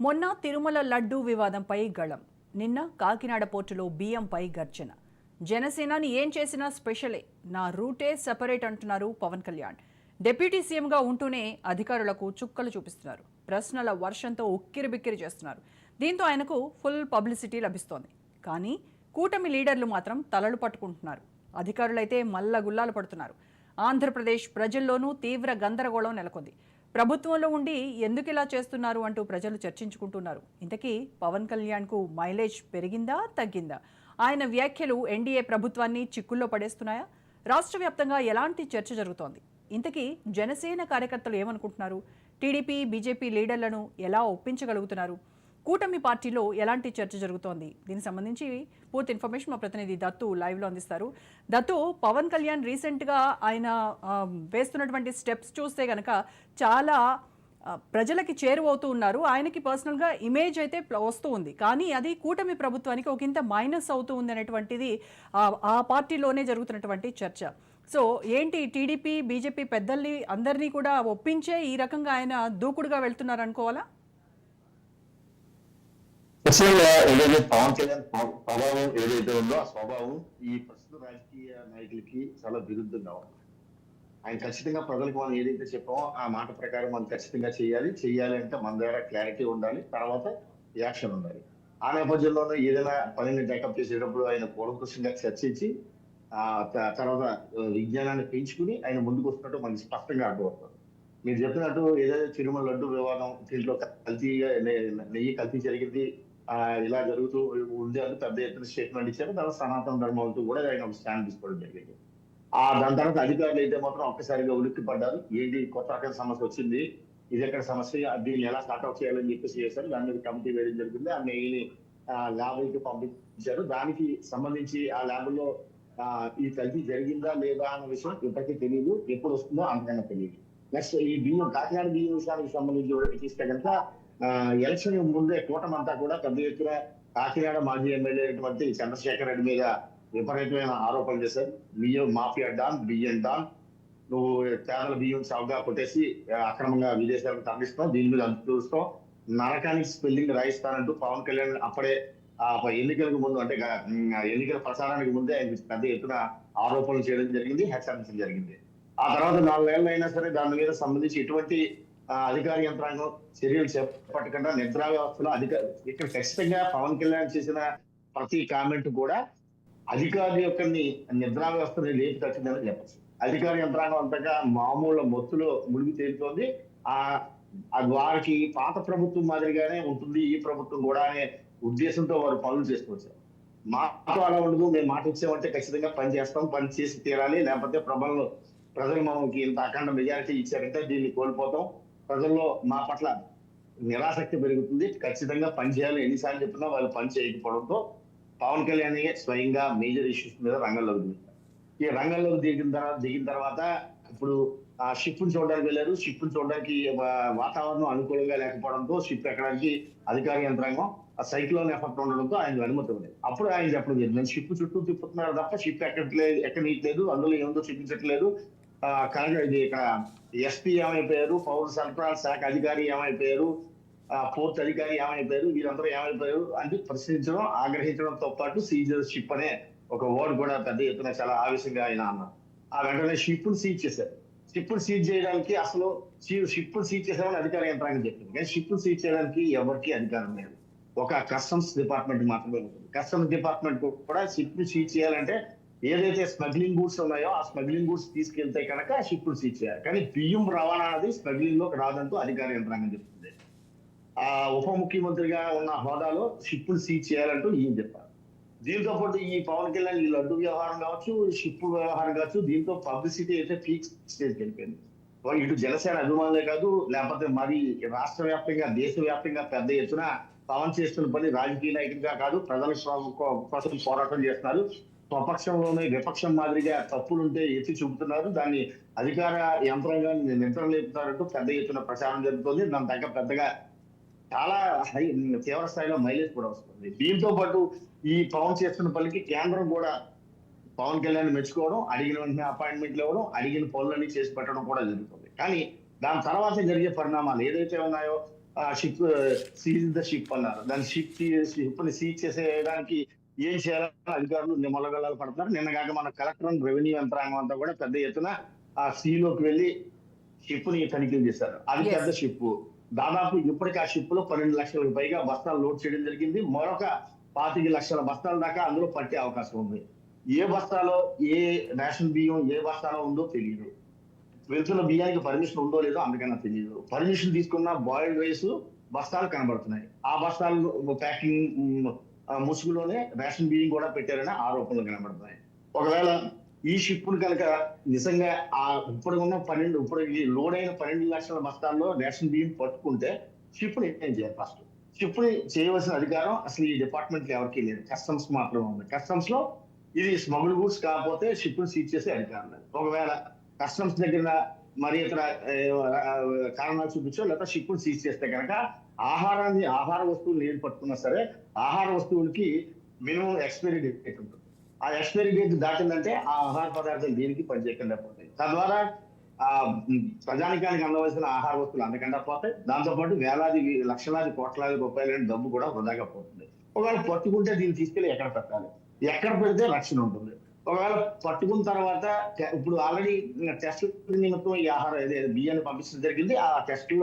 మొన్న తిరుమల లడ్డూ వివాదంపై గళం. నిన్న కాకినాడ పోర్టులో బియ్యంపై గర్జన. జనసేనాని ఏం చేసినా స్పెషలే, నా రూటే సెపరేట్ అంటున్నారు పవన్ కళ్యాణ్. డిప్యూటీ సీఎంగా ఉంటూనే అధికారులకు చుక్కలు చూపిస్తున్నారు. ప్రశ్నల వర్షంతో ఉక్కిరిబిక్కిరి చేస్తున్నారు. దీంతో ఆయనకు ఫుల్ పబ్లిసిటీ లభిస్తోంది. కానీ కూటమి లీడర్లు మాత్రం తలలు పట్టుకుంటున్నారు. అధికారులైతే మల్లగుల్లాలు పడుతున్నారు. ఆంధ్రప్రదేశ్ ప్రజల్లోనూ తీవ్ర గందరగోళం నెలకొంది. ప్రభుత్వంలో ఉండి ఎందుకు ఇలా చేస్తున్నారు అంటూ ప్రజలు చర్చించుకుంటున్నారు. ఇంతకీ పవన్ కళ్యాణ్కు మైలేజ్ పెరిగిందా తగ్గిందా? ఆయన వ్యాఖ్యలు ఎన్డీఏ ప్రభుత్వాన్ని చిక్కుల్లో పడేస్తున్నాయా? రాష్ట్ర వ్యాప్తంగా ఎలాంటి చర్చ జరుగుతోంది? ఇంతకీ జనసేన కార్యకర్తలు ఏమనుకుంటున్నారు? టీడీపీ బీజేపీ లీడర్లను ఎలా ఒప్పించగలుగుతున్నారు? కూటమి పార్టీలో ఎలాంటి చర్చ జరుగుతోంది? దీనికి సంబంధించి పూర్తి ఇన్ఫర్మేషన్ మా ప్రతినిధి దత్తు లైవ్లో అందిస్తారు. దత్తు, పవన్ కళ్యాణ్ రీసెంట్గా ఆయన వేస్తున్నటువంటి స్టెప్స్ చూస్తే కనుక చాలా ప్రజలకి చేరువవుతూ ఉన్నారు. ఆయనకి పర్సనల్గా ఇమేజ్ అయితే వస్తూ ఉంది, కానీ అది కూటమి ప్రభుత్వానికి ఒక ఇంత మైనస్ అవుతూ ఉంది అనేటువంటిది ఆ పార్టీలోనే జరుగుతున్నటువంటి చర్చ. సో ఏంటి, టీడీపీ బీజేపీ పెద్దల్ని అందరినీ కూడా ఒప్పించే ఈ రకంగా ఆయన దూకుడుగా వెళ్తున్నారు అనుకోవాలా? ఏదైతే పవన్ కళ్యాణ్ ప్రభావం ఏదైతే ఉందో ఆ స్వభావం ఈ ప్రస్తుత రాజకీయ నాయకులకి చాలా విరుద్ధంగా ఉంది. ఆయన ఖచ్చితంగా ప్రజలకు మనం ఏదైతే చెప్పామో ఆ మాట ప్రకారం మనం ఖచ్చితంగా చేయాలి అంటే మన దగ్గర క్లారిటీ ఉండాలి, తర్వాత యాక్షన్ ఉండాలి. ఆ నేపథ్యంలోనే ఏదైనా పనిని టేకప్ చేసేటప్పుడు ఆయన కూలంకషంగా చర్చించి తర్వాత విజ్ఞానాన్ని పెంచుకుని ఆయన ముందుకు వస్తున్నట్టు మనకి స్పష్టంగా అర్థమవుతుంది. మీరు చెప్పినట్టు ఏదైతే తిరుమల లడ్డు వివాదం, దీంట్లో నెయ్యి కల్తీ జరిగింది, ఇలా జరుగుతూ ఉంది అని పెద్ద ఎత్తున స్టేట్మెంట్ ఇచ్చారు. తర్వాత సనాతన ధర్మం అంటూ కూడా ఆయన ఒక స్టాండ్ తీసుకోవడం జరిగింది. దాని తర్వాత అధికారులు అయితే మాత్రం ఒక్కసారిగా ఉలిక్కి పడ్డారు. ఏంటి కొత్త రకం సమస్య వచ్చింది, ఇది ఎక్కడ సమస్య, దీన్ని ఎలా స్టార్ట్అప్ చేయాలని చెప్పేసి చేశారు. దాని మీద కమిటీ వేయడం జరిగింది. ఆ నెయ్యిని ల్యాబ్లకి పంపించారు. దానికి సంబంధించి ఆ ల్యాబ్లో ఈ కల్తీ జరిగిందా లేదా అన్న విషయం ఇప్పటికీ తెలియదు, ఎప్పుడు వస్తుందో అంతకన్నా తెలియదు. నెక్స్ట్ ఈ బియ్యం, కాకినాడ బియ్యం విషయానికి సంబంధించి చూస్తే కనుక ఎలక్షన్ ముందే కూటమి అంతా కూడా పెద్ద ఎత్తున కాకినాడ మాజీ ఎమ్మెల్యే అయినటువంటి చంద్రశేఖర్ రెడ్డి మీద విపరీతమైన ఆరోపణలు చేశారు. బియ్యం మాఫియా డాన్, బియ్యం డాన్, నువ్వు పేదల బియ్యం చౌకగా కొట్టేసి అక్రమంగా విదేశాలకు తరలిస్తావు, దీని మీద చూస్తావు, నరకానికి స్పెల్లింగ్ రాయిస్తానంటూ పవన్ కళ్యాణ్ అప్పుడే ఎన్నికలకు ముందు అంటే ఎన్నికల ప్రచారానికి ముందే ఆయన పెద్ద ఎత్తున ఆరోపణలు చేయడం జరిగింది, హెచ్చరించడం జరిగింది. ఆ తర్వాత 4 ఏళ్ళు అయినా సరే దాని మీద సంబంధించి ఎటువంటి అధికార యంత్రాంగం చర్యలు చేపట్టకుండా నిద్రా వ్యవస్థలో ఇక్కడ ఖచ్చితంగా పవన్ కళ్యాణ్ చేసిన ప్రతి కామెంట్ కూడా అధికారుల యొక్క నిద్రా వ్యవస్థని లేపి తట్టిందని చెప్పచ్చు. అధికార యంత్రాంగం అంతగా మామూలు మొత్తులో మునిగి తేలుతోంది. వారికి పాత ప్రభుత్వం మాదిరిగానే ఉంటుంది ఈ ప్రభుత్వం కూడా అనే ఉద్దేశంతో వారు పనులు చేసుకొచ్చారు. మాకు అలా ఉండదు, మేము మాట ఇచ్చామంటే ఖచ్చితంగా పని చేస్తాం, పని చేసి తీరాలి, లేకపోతే ప్రజలు మనకి ఇంత అఖండ మెజారిటీ ఇచ్చారంటే దీన్ని కోల్పోతాం, ప్రజల్లో మా పట్ల నిరాసక్తి పెరుగుతుంది, ఖచ్చితంగా పని చేయాలి ఎన్నిసార్లు చెప్పినా వాళ్ళు పని చేయకపోవడంతో పవన్ కళ్యాణ్ స్వయంగా మేజర్ ఇష్యూస్ మీద రంగంలోకి దిగారు. ఈ రంగంలోకి దిగిన తర్వాత ఇప్పుడు ఆ షిప్ను చూడడానికి వెళ్ళారు. షిప్ను చూడడానికి వాతావరణం అనుకూలంగా లేకపోవడంతో షిప్ ఎక్కడానికి అధికార యంత్రాంగం ఆ సైక్లోన్ ఎఫెక్ట్ ఉండడంతో ఆయన అనుమతి ఉంది. అప్పుడు ఆయన చెప్పడం జరిగింది, నేను షిప్ చుట్టూ తిప్పుతున్నారు తప్ప షిప్ ఎక్కనీయట్లేదు, అందులో ఏముందో చూపించట్లేదు. కనుక ఇది ఇక్కడ ఎస్పీ ఏమైపోయారు, పౌర సరఫరాల శాఖ అధికారి ఏమైపోయారు, పోర్ట్ అధికారి ఏమైపోయారు, వీరందరూ ఏమైపోయారు అని ప్రశ్నించడం, ఆగ్రహించడంతో పాటు సీజర్ షిప్ అనే ఒక వర్డ్ కూడా పెద్ద ఎత్తున చాలా ఆవేశంగా ఆయన అన్నారు. ఆ వెంటనే షిప్ సీజ్ చేశారు. షిప్ సీజ్ చేయడానికి అసలు షిప్ సీజ్ చేసామని అధికార యంత్రాంగం చెప్పింది, కానీ షిప్ సీజ్ చేయడానికి ఎవరికి అధికారం లేదు, ఒక కస్టమ్స్ డిపార్ట్మెంట్ మాత్రమే ఉంటుంది. కస్టమ్స్ డిపార్ట్మెంట్ కూడా షిప్ సీజ్ చేయాలంటే ఏదైతే స్మగ్లింగ్ గూడ్స్ ఉన్నాయో ఆ స్మగ్లింగ్ గూడ్స్ తీసుకెళ్తే కనుక షిప్ సీజ్ చేయాలి, కానీ బియ్యం రవాణా అనేది స్మగ్లింగ్ లోకి రాదంటూ అధికార యంత్రాంగం చెప్తుంది. ఉప ముఖ్యమంత్రిగా ఉన్న హోదాలో షిప్ సీజ్ చేయాలంటూ ఈయన చెప్పారు. దీంతో పాటు ఈ పవన్ కళ్యాణ్ ఈ లడ్డు వ్యవహారం కావచ్చు, షిప్ వ్యవహారం కావచ్చు, దీంతో పబ్లిసిటీ అయితే పీక్ స్టేజ్కి వెళ్ళిపోయింది. ఇటు జనసేన అభిమానులే కాదు, లేకపోతే మరి రాష్ట్ర వ్యాప్తంగా దేశవ్యాప్తంగా పెద్ద ఎత్తున పవన్ చేస్తున్న పని రాజకీయ నాయకుడిగా కాదు, ప్రజల కోసం పోరాటం చేస్తున్నారు. స్వపక్షంలోనే విపక్షం మాదిరిగా తప్పులుంటే ఎత్తి చూపుతున్నారు, దాన్ని అధికార యంత్రాంగాన్ని నిద్ర లేపుతారంటూ పెద్ద ఎత్తున ప్రచారం జరుగుతుంది. దాని తగ్గ పెద్దగా చాలా తీవ్ర స్థాయిలో మైలేజ్ కూడా వస్తుంది. దీంతో పాటు ఈ పవన్ చేస్తున్న పనికి కేంద్రం కూడా పవన్ కళ్యాణ్ మెచ్చుకోవడం, అడిగిన వెంటనే అపాయింట్మెంట్లు ఇవ్వడం, అడిగిన పనులన్నీ చేసి పెట్టడం కూడా జరుగుతుంది. కానీ దాని తర్వాత జరిగే పరిణామాలు ఏదైతే ఉన్నాయో, షిప్ సీజ్ ద షిప్ అన్నారు. దాని షిప్ ని సీజ్ చేసేయడానికి ఏం చేయాలని అధికారులు నిమ్మలగల్లాలు పడుతున్నారు. నిన్న కాక మన కలెక్టర్ రెవెన్యూ యంత్రాంగం అంతా కూడా పెద్ద ఎత్తున ఆ సీలోకి వెళ్లి షిప్ ని తనిఖీలు చేశారు. అది Yes. పెద్ద షిప్. దాదాపు ఇప్పటికి ఆ షిప్ లో 12 లక్షలకు పైగా బస్తాలు లోడ్ చేయడం జరిగింది. మరొక 25 లక్షల బస్తాల దాకా అందులో పట్టే అవకాశం ఉంది. ఏ బస్తాలో ఏ రేషన్ బియ్యం ఏ బస్తాలో ఉందో తెలియదు. వెళ్తున్న బియ్యానికి పర్మిషన్ ఉందో లేదో అందుకన్నా తెలియదు. పర్మిషన్ తీసుకున్న బాయిల్డ్ రైస్ బస్తాలు కనబడుతున్నాయి. ఆ బస్తాలు ప్యాకింగ్ ముసుగులోనే రేషన్ బియ్యం కూడా పెట్టారని ఆరోపణలు కనబడుతున్నాయి. ఒకవేళ ఈ షిప్ కనుక నిజంగా ఇప్పుడు ఈ లోడ్ అయిన 12 లక్షల బస్తాల్లో రేషన్ బియ్యం పట్టుకుంటే షిప్ ని ఏం చేయాలి? ఫస్ట్ షిప్ ని చేయవలసిన అధికారం అసలు ఈ డిపార్ట్మెంట్ ఎవరికీ లేదు. కస్టమ్స్ మాత్రమే ఉంది. కస్టమ్స్ లో ఇది స్మగుల్ గూడ్స్ కాకపోతే షిప్ ని సీజ్ చేసే అధికారం లేదు. ఒకవేళ కస్టమ్స్ దగ్గర మరి ఇతర కారణాలు చూపించో లేకపోతే షిప్ ని సీజ్ చేస్తే కనుక ఆహార వస్తువులు ఏది పట్టుకున్నా సరే ఆహార వస్తువులకి మినిమం ఎక్స్పైరీ డేట్ ఉంటుంది. ఆ ఎక్స్పైరీ డేట్ దాటిందంటే ఆ ఆహార పదార్థాలు దేనికి పనిచేయకుండా పోతాయి. తద్వారా ప్రజానికానికి అందవలసిన ఆహార వస్తువులు అందకుండా పోతాయి. దాంతోపాటు వేలాది లక్షలాది కోట్లాది రూపాయల డబ్బు కూడా వృధాగా పోతుంది. ఒకవేళ పట్టుకుంటే దీన్ని తీసుకెళ్లి ఎక్కడ పెట్టాలి? ఎక్కడ పెడితే రక్షణ ఉంటుంది. ఒకవేళ పట్టుకున్న తర్వాత ఇప్పుడు ఆల్రెడీ టెస్ట్ నిమిత్తం ఈ బియ్యాన్ని పంపించడం జరిగింది. ఆ టెస్ట్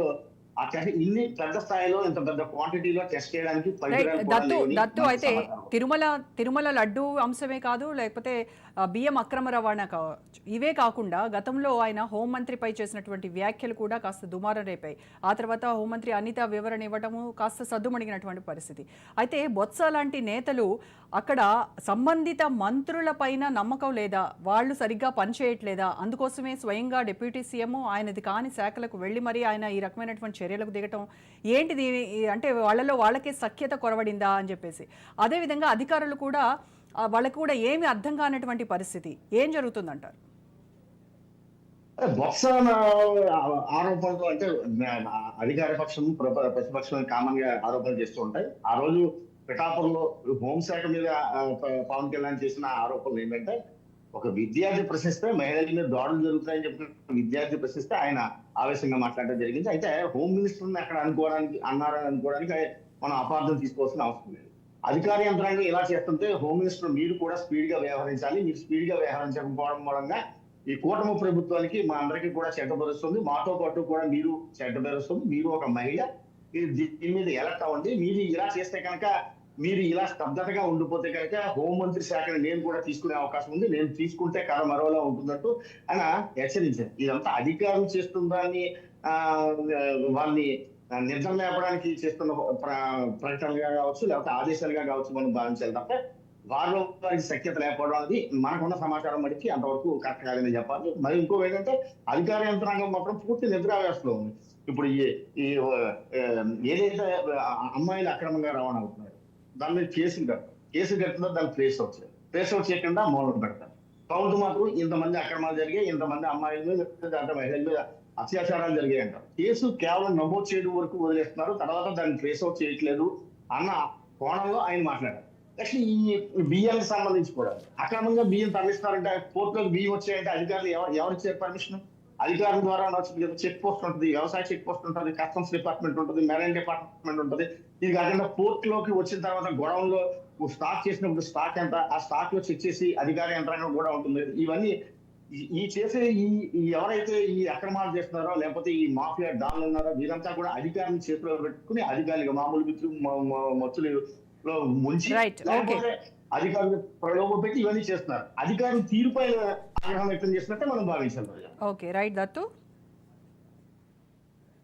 ఇన్ని పెద్ద స్థాయిలో ఇంత పెద్ద క్వాంటిటీలో టెస్ట్ చేయడానికి దత్తు అయితే తిరుమల లడ్డు అంశమే కాదు, లేకపోతే బియ్యం అక్రమ రవాణా కావచ్చు, ఇవే కాకుండా గతంలో ఆయన హోంమంత్రిపై చేసినటువంటి వ్యాఖ్యలు కూడా కాస్త దుమారం రేపాయి. ఆ తర్వాత హోంమంత్రి అనిత వివరణ ఇవ్వడము కాస్త సద్దుమణిగినటువంటి పరిస్థితి. అయితే బొత్స లాంటి నేతలు అక్కడ సంబంధిత మంత్రులపైన నమ్మకం లేదా, వాళ్ళు సరిగ్గా పనిచేయట్లేదా, అందుకోసమే స్వయంగా డిప్యూటీ సీఎం ఆయనది కాని శాఖలకు వెళ్ళి మరీ ఆయన ఈ రకమైనటువంటి చర్యలకు దిగటం ఏంటిది? అంటే వాళ్ళకే సఖ్యత కొరవడిందా అని చెప్పేసి. అదేవిధంగా అధికారులు కూడా వాళ్ళకు కూడా ఏమి అర్థం కానటువంటి పరిస్థితి. ఏం జరుగుతుందంటారు? బొత్స ఆరోపణలు అంటే అధికార పక్షం ప్రతిపక్షం కామన్ గా ఆరోపణలు చేస్తూ ఉంటాయి. ఆ రోజు పిఠాపురంలో హోంశాఖ మీద పవన్ కళ్యాణ్ చేసిన ఆరోపణలు ఏంటంటే, ఒక విద్యార్థి ప్రశ్నిస్తే మహిళల మీద దాడులు జరుగుతాయని చెప్పి విద్యార్థి ప్రశ్నిస్తే ఆయన ఆవేశంగా మాట్లాడడం జరిగింది. అయితే హోమ్ మినిస్టర్ని అక్కడ అన్నారని అనుకోవడానికి మనం అపార్థం తీసుకోవాల్సిన అవసరం లేదు. అధికార యంత్రాంగం ఇలా చేస్తుంటే హోమ్ మినిస్టర్ మీరు కూడా స్పీడ్ గా వ్యవహరించాలి. మీరు స్పీడ్ గా వ్యవహరించకపోవడం మూలంగా ఈ కూటమి ప్రభుత్వానికి మా అందరికీ కూడా చెడ్డ పేరుస్తుంది. మాతో పాటు కూడా మీరు చెడ్డ పేరుస్తుంది. మీరు ఒక మహిళ, దీని మీద ఎలక్ట్ అవ్వండి. మీరు ఇలా చేస్తే కనుక, మీరు ఇలా స్తబ్దతగా ఉండిపోతే కనుక హోంమంత్రి శాఖని నేను కూడా తీసుకునే అవకాశం ఉంది. నేను తీసుకుంటే కథ మరోలా ఉంటున్నట్టు ఆయన హెచ్చరించారు. ఇదంతా అధికారులు చేస్తుందాన్ని వాళ్ళని నిద్ర లేపడానికి చేస్తున్న ప్రకటనలుగా కావచ్చు, లేకపోతే ఆదేశాలుగా కావచ్చు మనం భావించాలి తప్ప వారికి సఖ్యత లేకపోవడం అనేది మనకున్న సమాచారం బట్టి అంతవరకు కరెక్ట్ కాదని చెప్పాలి. మరి ఇంకో ఏంటంటే అధికార యంత్రాంగం మాత్రం పూర్తి నిద్రావ్యవస్థలో ఉంది. ఇప్పుడు ఏదైతే అమ్మాయిలు అక్రమంగా రవాణా అవుతున్నారు దాని మీద కేసు కట్టిందో దాన్ని ట్రేస్ అవుట్ చేయకుండా మౌనం పెడతారు. కౌంట్ మాత్రం ఇంతమంది అక్రమాలు జరిగాయి, ఇంతమంది అమ్మాయిల మీద మహిళల మీద అత్యాచారాలు జరిగాయి అంటారు. కేసు కేవలం నమోదు చేయడం వరకు వదిలేస్తున్నారు. తర్వాత దాన్ని ట్రేస్ అవుట్ చేయట్లేదు అన్న కోణంలో ఆయన మాట్లాడారు. నెక్స్ట్ ఈ బియ్యానికి సంబంధించి కూడా అక్రమంగా బియ్యం తరలిస్తారంటే, పోర్టులోకి బియ్యం వచ్చాయంటే అధికారులు ఎవరిచ్చారు పర్మిషన్? అధికారుల ద్వారా చెక్ పోస్ట్ ఉంటుంది, వ్యవసాయ చెక్ పోస్ట్ ఉంటుంది, కస్టమ్స్ డిపార్ట్మెంట్ ఉంటుంది, మెరైన్ డిపార్ట్మెంట్ ఉంటుంది. ఇది కాకుండా పోర్ట్ లోకి వచ్చిన తర్వాత గొడవలో స్టాక్ చేసినప్పుడు స్టాక్ ఎంత, ఆ స్టాక్ లో చెక్ చేసి అధికార యంత్రాంగం కూడా ఉంటుంది. ఇవన్నీ చేసే ఎవరైతే ఈ అక్రమాలు చేస్తున్నారో లేకపోతే ఈ మాఫియా డాన్లు ఉన్నారో వీరంతా కూడా అధికారులను చేతిలో పెట్టుకుని అధికారులు మామూలు మత్తులో ముంచి లేకపోతే అధికారులు ప్రలోభ పెట్టి ఇవన్నీ చేస్తున్నారు. అధికారులు తీరుపై ఆగ్రహం వ్యక్తం చేసినట్టే మనం భావించాలి. Okay, right Dattu.